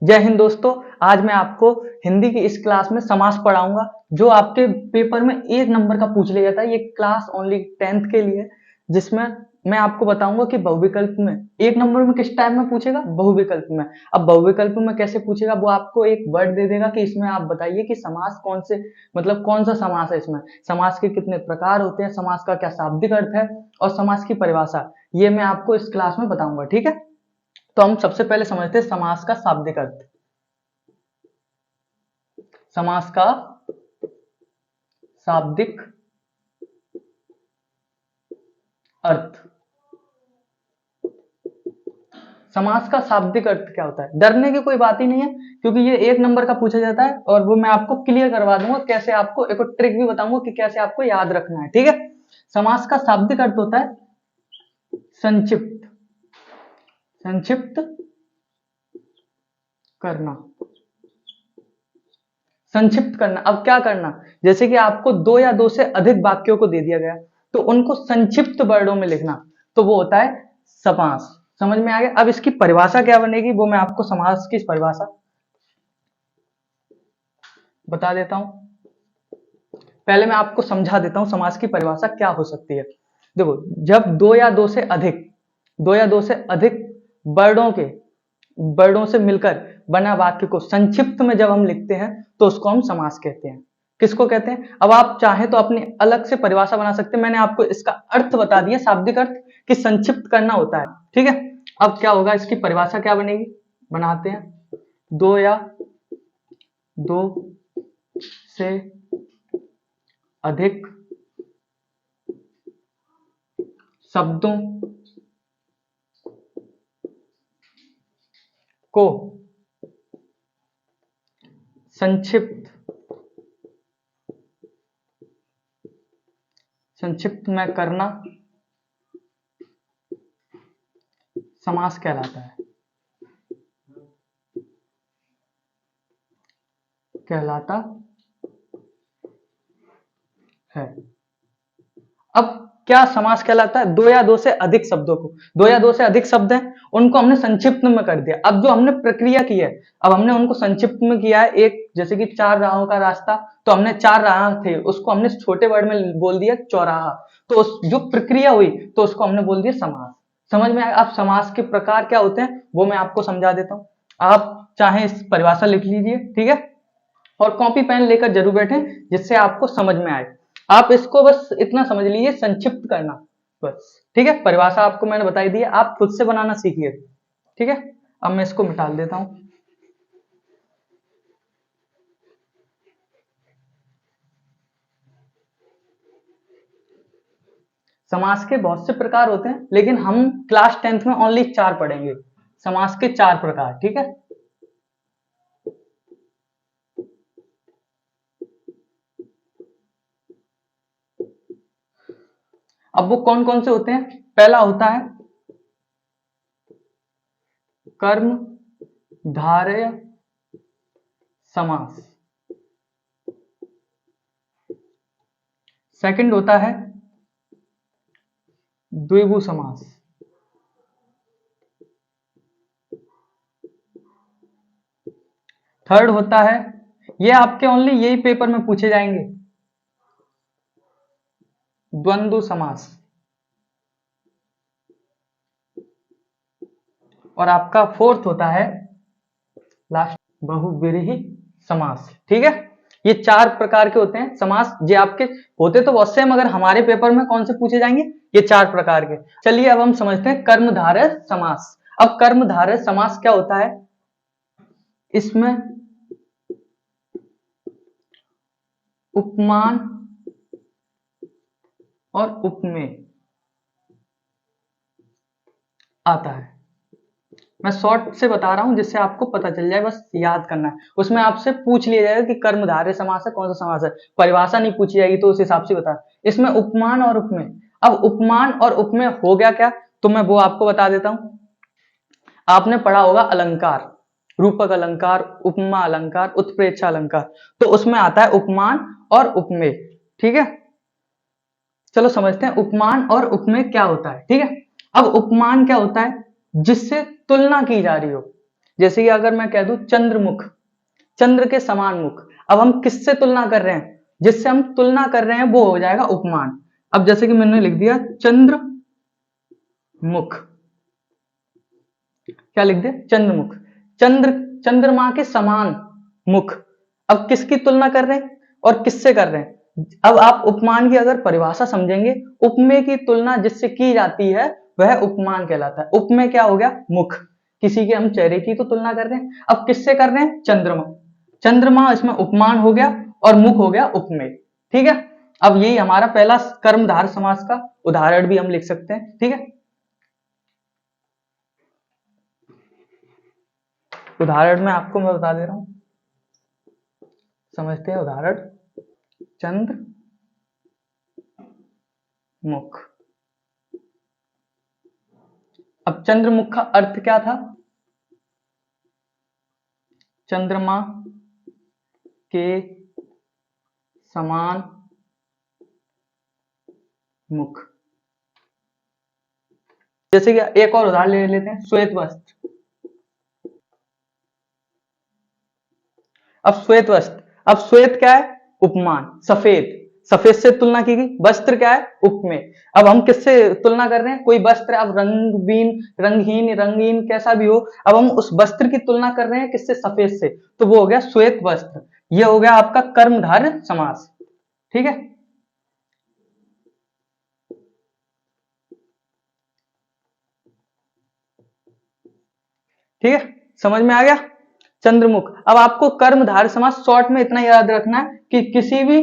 जय हिंद दोस्तों। आज मैं आपको हिंदी की इस क्लास में समास पढ़ाऊंगा जो आपके पेपर में 1 नंबर का पूछ लिया जाता है। ये क्लास ओनली 10th के लिए, जिसमें मैं आपको बताऊंगा कि बहुविकल्प में 1 नंबर में किस टाइप में पूछेगा, बहुविकल्प में। अब बहुविकल्प में कैसे पूछेगा, वो आपको एक वर्ड दे देगा कि इसमें आप बताइए कि समास कौन से, मतलब कौन सा समास है, इसमें समास के कितने प्रकार होते हैं, समास का क्या शाब्दिक अर्थ है और समास की परिभाषा, ये मैं आपको इस क्लास में बताऊंगा। ठीक है, तो हम सबसे पहले समझते हैं समास का शाब्दिक अर्थ। समास का शाब्दिक अर्थ। समास का शाब्दिक अर्थ क्या होता है? डरने की कोई बात ही नहीं है, क्योंकि ये 1 नंबर का पूछा जाता है और वो मैं आपको क्लियर करवा दूंगा। कैसे आपको एक ट्रिक भी बताऊंगा कि कैसे आपको याद रखना है। ठीक है, समास का शाब्दिक अर्थ होता है संक्षिप्त, संक्षिप्त करना, संक्षिप्त करना। अब क्या करना, जैसे कि आपको 2 या 2 से अधिक वाक्यों को दे दिया गया तो उनको संक्षिप्त वर्डों में लिखना, तो वो होता है समास। समझ में आ गया? अब इसकी परिभाषा क्या बनेगी, वो मैं आपको समास की परिभाषा बता देता हूं। पहले मैं आपको समझा देता हूं समास की परिभाषा क्या हो सकती है। देखो, जब 2 या 2 से अधिक, 2 या 2 से अधिक वर्डों से मिलकर बना वाक्य को संक्षिप्त में जब हम लिखते हैं तो उसको हम समास कहते हैं। किसको कहते हैं? अब आप चाहें तो अपनी अलग से परिभाषा बना सकते हैं। मैंने आपको इसका अर्थ बता दिया, शाब्दिक अर्थ, कि संक्षिप्त करना होता है। ठीक है, अब क्या होगा, इसकी परिभाषा क्या बनेगी, बनाते हैं। 2 या 2 से अधिक शब्दों को संक्षिप्त में करना समास कहलाता है, कहलाता है। अब क्या समास कहलाता है? 2 या 2 से अधिक शब्दों को, 2 या 2 से अधिक शब्द हैं, उनको हमने संक्षिप्त में कर दिया। अब जो हमने प्रक्रिया की है, अब हमने उनको संक्षिप्त में किया है। एक जैसे कि 4 राहों का रास्ता, तो हमने 4 राह थे, उसको हमने छोटे वर्ड में बोल दिया चौराहा। तो उस जो प्रक्रिया हुई तो उसको हमने बोल दिया समास। समझ में आया? अब समास के प्रकार क्या होते हैं वो मैं आपको समझा देता हूँ। आप चाहे इस परिभाषा लिख लीजिए, ठीक है, और कॉपी पेन लेकर जरूर बैठे, जिससे आपको समझ में आए। आप इसको बस इतना समझ लीजिए, संक्षिप्त करना, बस। ठीक है, परिभाषा आपको मैंने बताई दी है, आप खुद से बनाना सीखिए। ठीक है, अब मैं इसको मिटा देता हूं। समास के बहुत से प्रकार होते हैं, लेकिन हम क्लास 10th में ओनली 4 पढ़ेंगे, समास के 4 प्रकार। ठीक है, अब वो कौन कौन से होते हैं? पहला होता है कर्म धारय समास। सेकंड होता है द्विगु समास। थर्ड होता है, ये आपके ओनली यही पेपर में पूछे जाएंगे, द्वंद्व समास। और आपका फोर्थ होता है लास्ट, बहुव्रीहि समास। ठीक है, ये 4 प्रकार के होते हैं समास। ये आपके होते तो बहुत से, मगर हमारे पेपर में कौन से पूछे जाएंगे, ये 4 प्रकार के। चलिए अब हम समझते हैं कर्मधारय समास। अब कर्मधारय समास क्या होता है? इसमें उपमान और उपमेय आता है। मैं शॉर्ट से बता रहा हूं जिससे आपको पता चल जाए, बस याद करना है। उसमें आपसे पूछ लिया जाएगा कि कर्मधारय समास है, कौन सा समास है, परिभाषा नहीं पूछी जाएगी, तो उस हिसाब से बता। इसमें उपमान और उपमेय। अब उपमान और उपमेय हो गया क्या, तो मैं वो आपको बता देता हूं। आपने पढ़ा होगा अलंकार, रूपक अलंकार, उपमा अलंकार, उत्प्रेक्षा अलंकार, तो उसमें आता है उपमान और उपमेय। ठीक है, चलो समझते हैं उपमान और उपमेय क्या होता है। ठीक है, अब उपमान क्या होता है? जिससे तुलना की जा रही हो, जैसे कि अगर मैं कह दूं चंद्रमुख, चंद्र के समान मुख, अब हम किससे तुलना कर रहे हैं, जिससे हम तुलना कर रहे हैं वो हो जाएगा उपमान। अब जैसे कि मैंने लिख दिया चंद्र मुख, क्या लिख दिया, चंद्रमुख, चंद्र, चंद्रमा के समान मुख। अब किसकी तुलना कर रहे हैं और किससे कर रहे हैं। अब आप उपमान की अगर परिभाषा समझेंगे, उपमेय की तुलना जिससे की जाती है वह उपमान कहलाता है। उपमेय क्या हो गया, मुख, किसी के हम चेहरे की तो तुलना कर रहे हैं। अब किससे कर रहे हैं, चंद्रमा, चंद्रमा इसमें उपमान हो गया और मुख हो गया उपमेय। ठीक है, अब यही हमारा पहला कर्मधार समास का उदाहरण भी हम लिख सकते हैं। ठीक है, उदाहरण में आपको मैं बता दे रहा हूं, समझते हैं उदाहरण। चंद्र मुख, अब चंद्रमुख का अर्थ क्या था, चंद्रमा के समान मुख। जैसे कि एक और उदाहरण ले लेते हैं, श्वेत वस्त्र। अब श्वेत वस्त्र, अब श्वेत क्या है, उपमान, सफेद, सफेद से तुलना की गई, वस्त्र क्या है, उपमेय। अब हम किससे तुलना कर रहे हैं, कोई वस्त्र, अब रंगहीन, रंगहीन, रंगीन कैसा भी हो, अब हम उस वस्त्र की तुलना कर रहे हैं किससे, सफेद से, तो वो हो गया श्वेत वस्त्र। ये हो गया आपका कर्मधारय समास। ठीक है, ठीक है, समझ में आ गया, चंद्रमुख। अब आपको कर्मधारय समास शॉर्ट में इतना याद रखना है कि किसी भी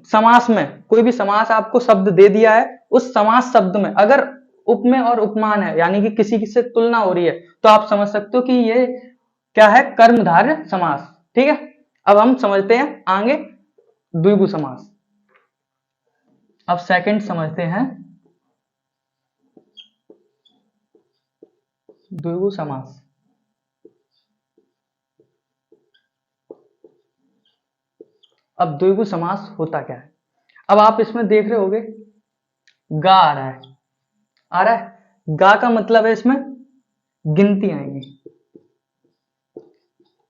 समास में, कोई भी समास आपको शब्द दे दिया है, उस समास शब्द में अगर उपमेय और उपमान है, यानी कि किसी से तुलना हो रही है, तो आप समझ सकते हो कि ये क्या है, कर्मधारय समास। ठीक है, अब हम समझते हैं आगे द्विगु समास। अब सेकंड समझते हैं द्विगु समास। अब द्विगु समास होता क्या है, अब आप इसमें देख रहे होगे गा आ रहा है, आ रहा है, गा का मतलब है इसमें गिनती आएंगी,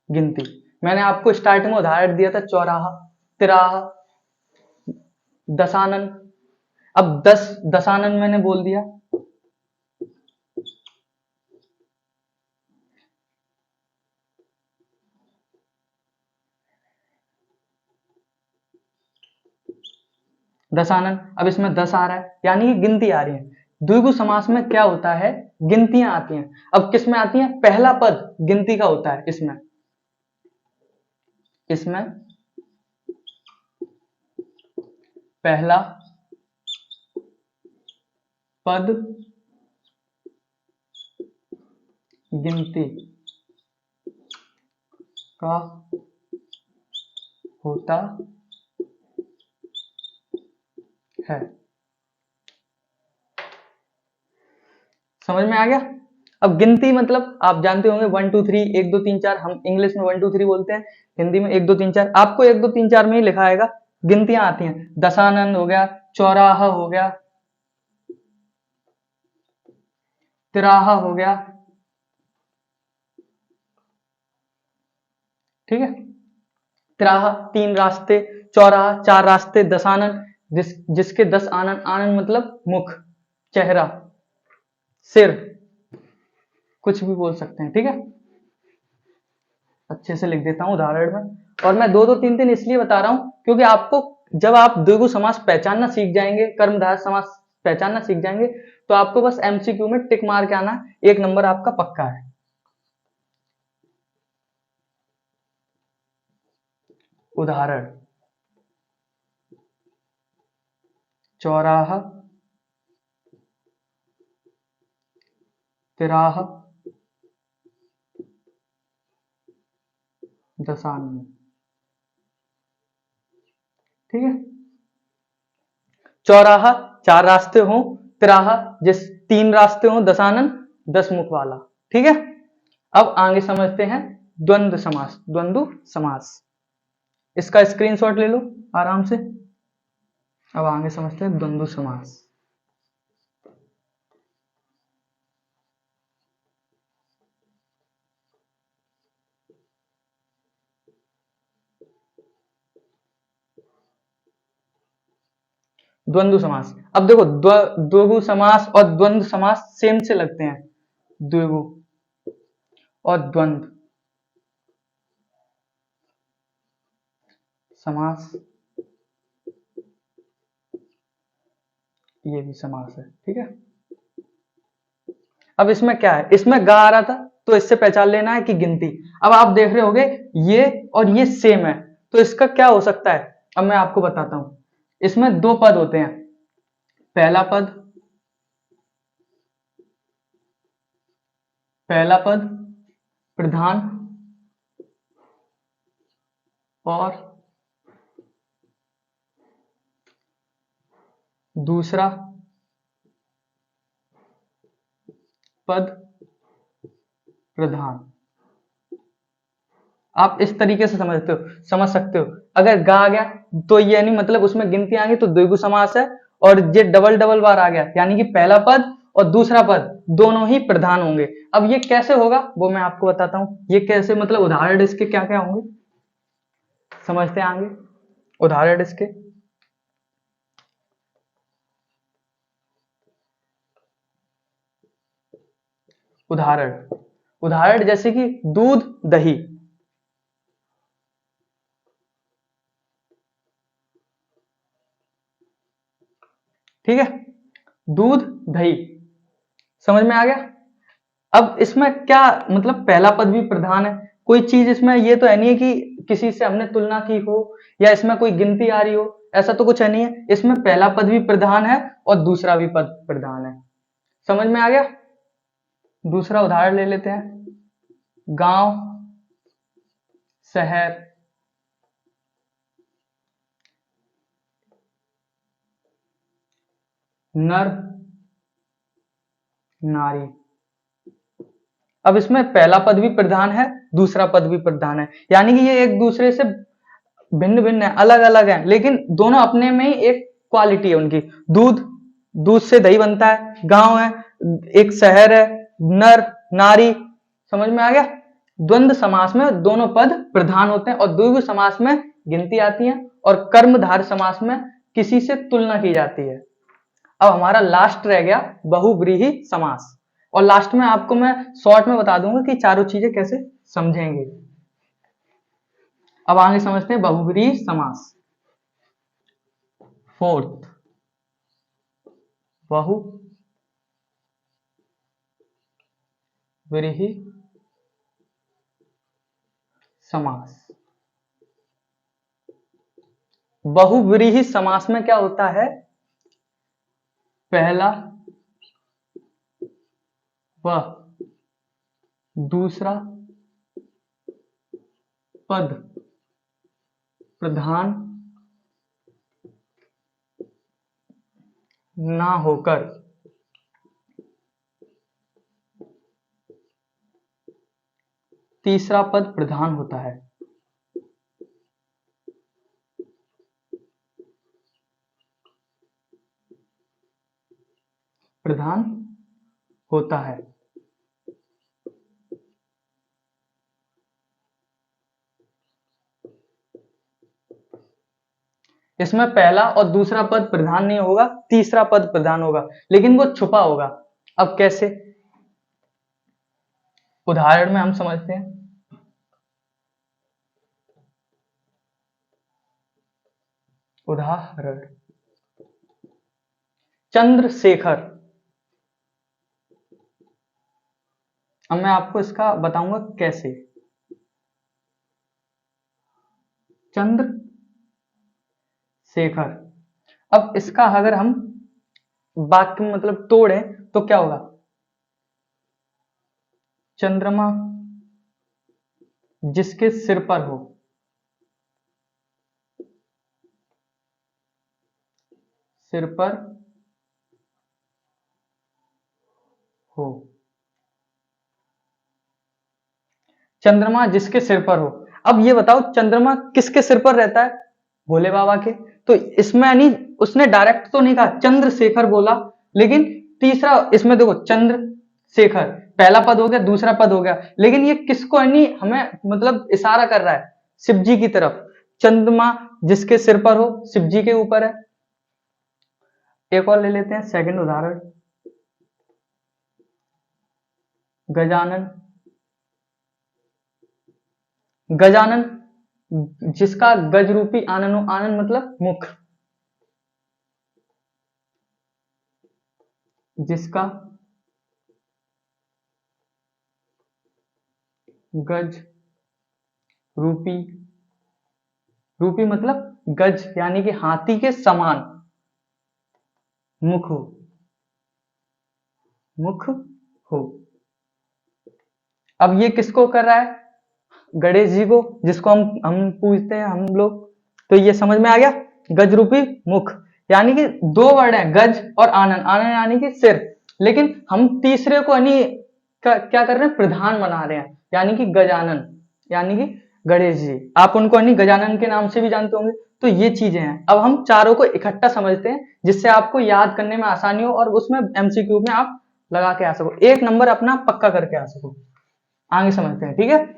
गिनती। मैंने आपको स्टार्टिंग में उदाहरण दिया था चौराहा, तिराहा, दशानन। अब 10 दशानन मैंने बोल दिया, दशानन। अब इसमें 10 आ रहा है, यानी कि गिनती आ रही है। द्विगु समास में क्या होता है, गिनतियां आती हैं। अब किस में आती हैं, पहला पद गिनती का होता है इसमें, इसमें पहला पद गिनती का होता है। समझ में आ गया। अब गिनती मतलब आप जानते होंगे 1 2 3, 1 2 3 4, हम इंग्लिश में 1 2 3 बोलते हैं, हिंदी में 1 2 3 4। आपको 1 2 3 4 में ही लिखा आएगा, गिनतियां आती हैं। दशानन हो गया, चौराहा हो गया, तिराहा हो गया। ठीक है, तिराहा 3 रास्ते, चौराहा 4 रास्ते, दशानन जिसके 10 आनन, आनन मतलब मुख, चेहरा, सिर, कुछ भी बोल सकते हैं। ठीक है, अच्छे से लिख देता हूं उदाहरण में। और मैं 2 2 3 3 इसलिए बता रहा हूं क्योंकि आपको जब आप द्विगु समास पहचानना सीख जाएंगे, कर्मधारय समास पहचानना सीख जाएंगे, तो आपको बस एमसीक्यू में टिक मार के आना, 1 नंबर आपका पक्का है। उदाहरण, चौराहा, तिराहा, दशानन। ठीक है, चौराहा 4 रास्ते हो, तिराहा जिस 3 रास्ते हो, दशानन 10 मुख वाला। ठीक है, अब आगे समझते हैं द्वंद्व समास, द्वंद्व समास। इसका स्क्रीनशॉट ले लो आराम से। अब आगे समझते हैं द्वंद्व समास। द्वंद्व समास। अब देखो द्विगु समास और द्वंद्व समास सेम से लगते हैं, द्विगु और द्वंद्व समास, ये भी समास है, ठीक है। अब इसमें क्या है, इसमें गा आ रहा था तो इससे पहचान लेना है कि गिनती। अब आप देख रहे होगे ये और ये सेम है, तो इसका क्या हो सकता है, अब मैं आपको बताता हूं। इसमें दो पद होते हैं, पहला पद, पहला पद प्रधान और दूसरा पद प्रधान। आप इस तरीके से समझ सकते हो। अगर गा आ गया तो ये नहीं मतलब उसमें गिनती आ गई तो द्विगु समास है, और ये डबल डबल बार आ गया यानी कि पहला पद और दूसरा पद दोनों ही प्रधान होंगे। अब ये कैसे होगा वो मैं आपको बताता हूं, ये कैसे मतलब उदाहरण इसके क्या क्या होंगे समझते हैं आगे। उदाहरण इसके, उदाहरण उदाहरण जैसे कि दूध दही, ठीक है, दूध दही, समझ में आ गया। अब इसमें क्या मतलब पहला पद भी प्रधान है, कोई चीज इसमें ये तो है नहीं है कि किसी से हमने तुलना की हो या इसमें कोई गिनती आ रही हो, ऐसा तो कुछ है नहीं है। इसमें पहला पद भी प्रधान है और दूसरा भी पद प्रधान है, समझ में आ गया। दूसरा उदाहरण ले लेते हैं, गांव शहर नर नारी। अब इसमें पहला पद भी प्रधान है दूसरा पद भी प्रधान है, यानी कि ये एक दूसरे से भिन्न भिन्न है, अलग अलग है, लेकिन दोनों अपने में ही एक क्वालिटी है उनकी। दूध, दूध से दही बनता है, गांव है, एक शहर है, नर नारी, समझ में आ गया। द्वंद्व समास में दोनों पद प्रधान होते हैं और द्विगु समास में गिनती आती है और कर्मधारय समास में किसी से तुलना की जाती है। अब हमारा लास्ट रह गया बहुव्रीहि समास, और लास्ट में आपको मैं शॉर्ट में बता दूंगा कि चारों चीजें कैसे समझेंगे। अब आगे समझते हैं बहुव्रीहि समास। फोर्थ, बहुव्रीहि समास। बहुव्रीहि समास में क्या होता है, पहला व दूसरा पद प्रधान ना होकर तीसरा पद प्रधान होता है। प्रधान होता है। इसमें पहला और दूसरा पद प्रधान नहीं होगा, तीसरा पद प्रधान होगा, लेकिन वो छुपा होगा। अब कैसे, उदाहरण में हम समझते हैं। उदाहरण, चंद्रशेखर। अब मैं आपको इसका बताऊंगा कैसे। चंद्रशेखर, अब इसका अगर हम वाक्य में मतलब तोड़ें तो क्या होगा, चंद्रमा जिसके सिर पर हो, सिर पर हो, चंद्रमा जिसके सिर पर हो। अब ये बताओ चंद्रमा किसके सिर पर रहता है, भोले बाबा के। तो इसमें नहीं, उसने डायरेक्ट तो नहीं कहा चंद्रशेखर बोला, लेकिन तीसरा इसमें देखो चंद्रशेखर पहला पद हो गया दूसरा पद हो गया, लेकिन ये किसको नहीं हमें मतलब इशारा कर रहा है, शिव जी की तरफ। चंद्रमा जिसके सिर पर हो शिव जी के ऊपर है, एक और ले लेते हैं सेकंड उदाहरण, गजानन। गजानन जिसका गज रूपी आनन हो, आनन मतलब मुख, जिसका गज रूपी, रूपी मतलब गज यानी कि हाथी के समान मुख हो, मुख हो। अब ये किसको कर रहा है? गणेश जी को, जिसको हम पूछते हैं हम लोग। तो ये समझ में आ गया, गज रूपी मुख, यानी कि दो वर्ड है गज और आनन। आनन यानी कि सिर, लेकिन हम तीसरे को क्या कर रहे हैं? प्रधान बना रहे हैं, यानी कि गजानन, यानी कि गणेश जी। आप उनको गजानन के नाम से भी जानते होंगे। तो ये चीजें हैं। अब हम चारों को इकट्ठा समझते हैं, जिससे आपको याद करने में आसानी हो और उसमें एमसीक्यू में आप लगा के आ सको, एक नंबर अपना पक्का करके आ सको। आगे समझते हैं, ठीक है।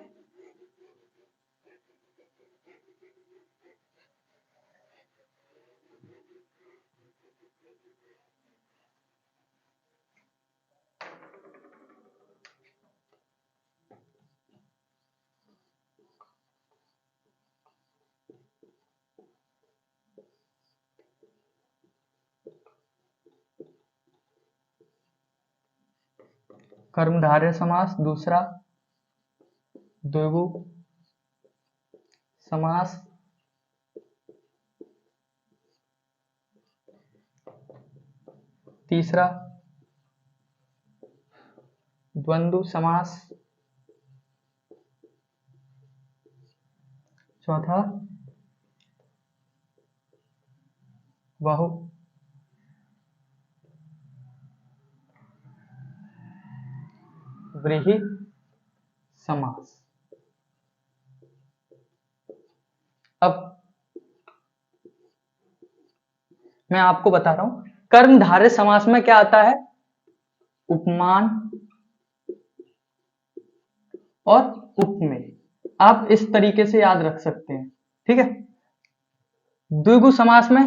कर्मधारय समास, दूसरा द्विगु समास, तीसरा द्वंद्व समास, चौथा बहु व्रीहि समास। अब मैं आपको बता रहा हूं, कर्मधारय समास में क्या आता है? उपमान और उपमेय। आप इस तरीके से याद रख सकते हैं, ठीक है। द्विगु समास में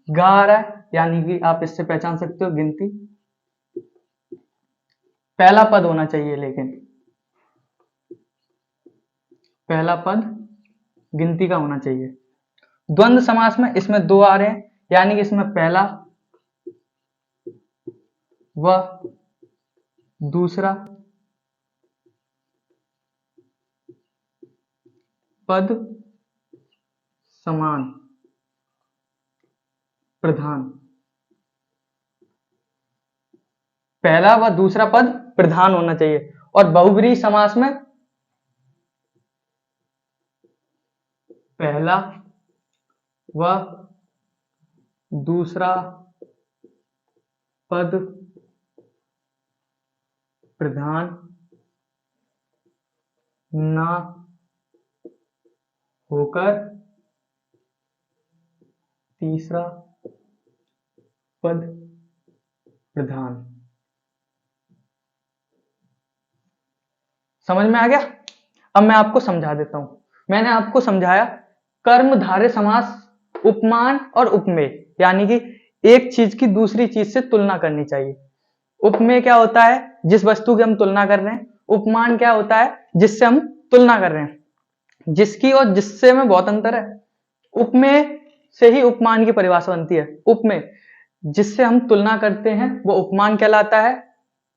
गा आ रहा है, यानी कि आप इससे पहचान सकते हो गिनती, पहला पद होना चाहिए, लेकिन पहला पद गिनती का होना चाहिए। द्वंद्व समास में इसमें दो आ रहे हैं, यानी कि इसमें पहला व दूसरा पद समान प्रधान, पहला व दूसरा पद प्रधान होना चाहिए। और बहुव्रीहि समास में पहला व दूसरा पद प्रधान ना होकर तीसरा पद प्रधान। समझ में आ गया? अब मैं आपको समझा देता हूं। मैंने आपको समझाया कर्मधारय समास, उपमान और उपमेय, यानी कि एक चीज की दूसरी चीज से तुलना करनी चाहिए। उपमेय क्या होता है? जिस वस्तु की हम तुलना कर रहे हैं। उपमान क्या होता है? जिससे हम तुलना कर रहे हैं। जिसकी और जिससे में बहुत अंतर है। उपमेय से ही उपमान की परिभाषा बनती है। उपमेय जिससे हम तुलना करते हैं वो उपमान कहलाता है।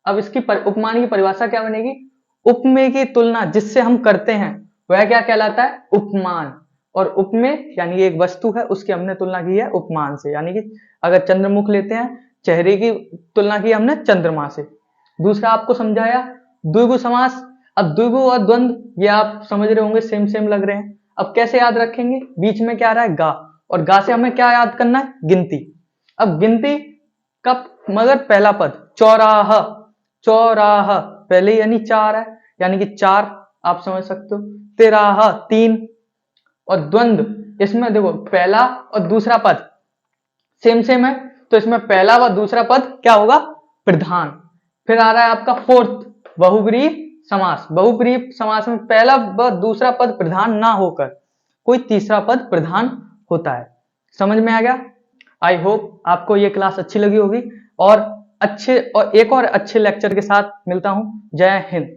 अब इसकी उपमान की परिभाषा क्या बनेगी? उपमेय की तुलना जिससे हम करते हैं वह क्या कहलाता है? उपमान। और उपमेय यानी एक वस्तु है, उसकी हमने तुलना की है उपमान से, यानी कि अगर चंद्रमुख लेते हैं, चेहरे की तुलना की हमने चंद्रमा से। दूसरा आपको समझाया द्विगु समास। अब द्विगु और द्वंद्व ये आप समझ रहे होंगे, सेम सेम लग रहे हैं। अब कैसे याद रखेंगे? बीच में क्या आ रहा है? गा, और गा से हमें क्या याद करना है? गिनती। अब गिनती का मगर पहला पद चौराहा, चौराहा पहले यानी चार है, यानी कि चार आप समझ सकते हो। तिराहा तीन। और द्वंद्व इसमें देखो पहला और दूसरा पद सेम सेम है, तो इसमें पहला व दूसरा पद क्या होगा? प्रधान। फिर आ रहा है आपका फोर्थ बहुव्रीहि समास। बहुव्रीहि समास में पहला व दूसरा पद प्रधान ना होकर कोई तीसरा पद प्रधान होता है। समझ में आ गया? आई होप आपको ये क्लास अच्छी लगी होगी और एक और अच्छे लेक्चर के साथ मिलता हूँ। जय हिंद।